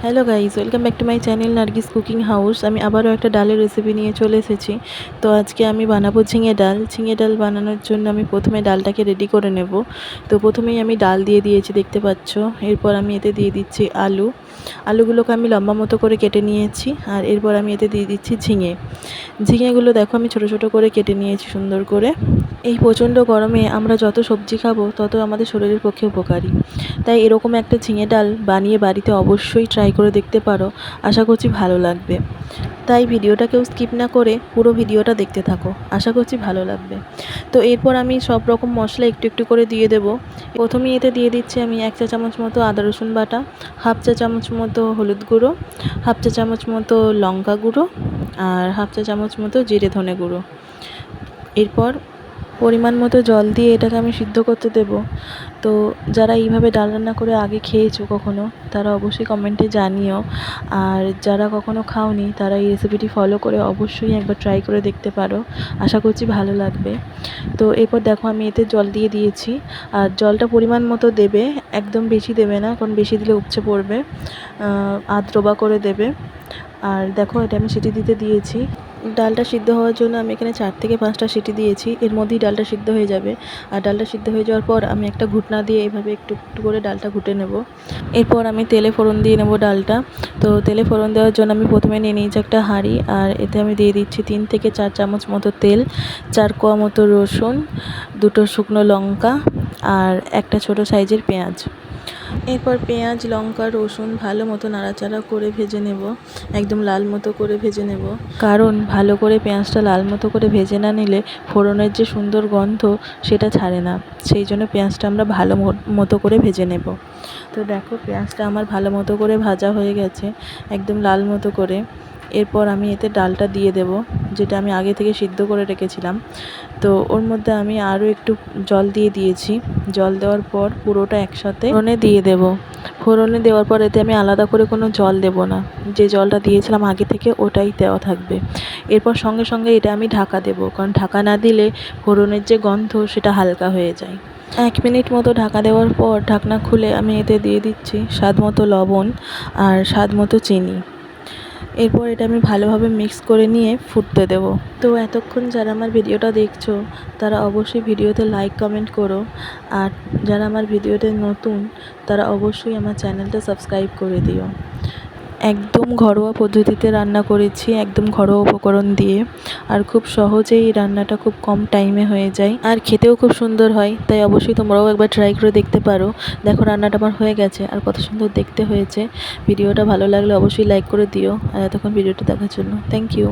Hello guys, welcome back to my channel Nargis cooking house. আমি আবারও একটা ডালের রেসিপি নিয়ে চলে এসেছি। তো আজকে আমি বানাবো ঝিঙে ডাল। ঝিঙে ডাল বানানোর জন্য আমি প্রথমে ডালটাকে রেডি করে নেব। তো প্রথমেই আমি ডাল দিয়ে দিয়েছি, দেখতে পাচ্ছ। এরপর আমি এতে দিয়ে দিচ্ছি আলুগুলোকে আমি লম্বা মতো করে কেটে নিয়েছি। আর এরপর আমি এতে দিয়ে দিচ্ছি ঝিঙেগুলো দেখো আমি ছোট ছোট করে কেটে নিয়েছি সুন্দর করে। এই প্রচণ্ড গরমে আমরা যত সবজি খাবো তত আমাদের শরীরের পক্ষে উপকারী। তাই এরকম একটা ঝিঙে ডাল বানিয়ে বাড়িতে অবশ্যই ট্রাই করে দেখতে পারো। আশা করছি ভালো লাগবে। তাই ভিডিওটা কেউ স্কিপ না করে পুরো ভিডিওটা দেখতে থাকো, আশা করছি ভালো লাগবে। তো এরপর আমি সব রকম মশলা একটু একটু করে দিয়ে দেব। প্রথমেই এতে দিয়ে দিচ্ছি আমি 1 চা চামচ মতো আদা রসুন বাটা, 1/2 চা চামচ মতো হলুদ গুঁড়ো, 1/2 চা চামচ মতো লঙ্কা গুঁড়ো, আর 1/2 চা চামচ মতো জিরে ধনে গুঁড়ো। এরপর পরিমাণ মতো জল দিয়ে এটাকে আমি সিদ্ধ করতে দেব। তো যারা এইভাবে ডাল রান্না করে আগে খেয়েছো কখনো, তারা অবশ্যই কমেন্টে জানিও। আর যারা কখনো খাওনি তারা এই রেসিপিটি ফলো করে অবশ্যই একবার ট্রাই করে দেখতে পারো, আশা করছি ভালো লাগবে। তো এরপর দেখো আমি এতে জল দিয়ে দিয়েছি। আর জলটা পরিমাণ মতো দেবে, একদম বেশি দেবে না, কারণ বেশি দিলে উপচে পড়বে। আধরোবা করে দেবে। আর দেখো এটা আমি সিটি দিতে দিয়েছি। ডালটা সিদ্ধ হওয়ার জন্য আমি এখানে 4 থেকে 5টা সিটি দিয়েছি, এর মধ্যেই ডালটা সিদ্ধ হয়ে যাবে। আর ডালটা সিদ্ধ হয়ে যাওয়ার পর আমি একটা ঘুটনা দিয়ে এভাবে একটু একটু করে ডালটা ঘুটে নেব। এরপর আমি তেলে ফোড়ন দিয়ে নেব ডালটা। তো তেলে ফোড়ন দেওয়ার জন্য আমি প্রথমে নিয়ে নিয়েছি একটা হাঁড়ি। আর এতে আমি দিয়ে দিচ্ছি 3 থেকে 4 চামচ মতো তেল, 4 কোয়া মতো রসুন, 2টো শুকনো লঙ্কা, আর একটা ছোট সাইজের পেঁয়াজ। এরপর পেঁয়াজ, লঙ্কা, রসুন ভালো মতো নাড়াচাড়া করে ভেজে নেব, একদম লাল মতো করে ভেজে নেব। কারণ ভালো করে পেঁয়াজটা লাল মতো করে ভেজে না নিলে ফোড়নের যে সুন্দর গন্ধ সেটা ছাড়ে না। সেই জন্য পেঁয়াজটা আমরা ভালো মতো করে ভেজে নেব। তো দেখো পেঁয়াজটা আমার ভালো মতো করে ভাজা হয়ে গেছে, একদম লাল মতো করে। এরপর আমি এতে ডালটা দিয়ে দেব, যেটা আমি আগে থেকে সিদ্ধ করে রেখেছিলাম। তো ওর মধ্যে আমি আরও একটু জল দিয়ে দিয়েছি। জল দেওয়ার পর পুরোটা একসাথে ফোড়নে দিয়ে দেব। ফোড়নে দেওয়ার পর এতে আমি আলাদা করে কোনো জল দেব না, যে জলটা দিয়েছিলাম আগে থেকে ওটাই দেওয়া থাকবে। এরপর সঙ্গে সঙ্গে এটা আমি ঢাকা দেব, কারণ ঢাকা না দিলে ফোড়নের যে গন্ধ সেটা হালকা হয়ে যায়। 1 মিনিট মতো ঢাকা দেওয়ার পর ঢাকনা খুলে আমি এতে দিয়ে দিচ্ছি স্বাদ মতো লবণ আর স্বাদ মতো চিনি। এরপর এটা আমি ভালোভাবে মিক্স করে নিয়ে ফুটতে দেব। তো এতক্ষণ যারা আমার ভিডিওটা দেখছো তারা অবশ্যই ভিডিওতে লাইক কমেন্ট করো। আর যারা আমার ভিডিওতে নতুন তারা অবশ্যই আমার চ্যানেলটা সাবস্ক্রাইব করে দিও। একদম ঘরোয়া পদ্ধতিতে রান্না করেছি, একদম ঘরোয়া উপকরণ দিয়ে। আর খুব সহজেই রান্নাটা খুব কম টাইমে হয়ে যায়, আর খেতেও খুব সুন্দর হয়। তাই অবশ্যই তোমরাও একবার ট্রাই করে দেখতে পারো। দেখো রান্নাটা আমার হয়ে গেছে, আর কত সুন্দর দেখতে হয়েছে। ভিডিওটা ভালো লাগলে অবশ্যই লাইক করে দিও। আর এতক্ষণ ভিডিওটা দেখার জন্য থ্যাংক ইউ।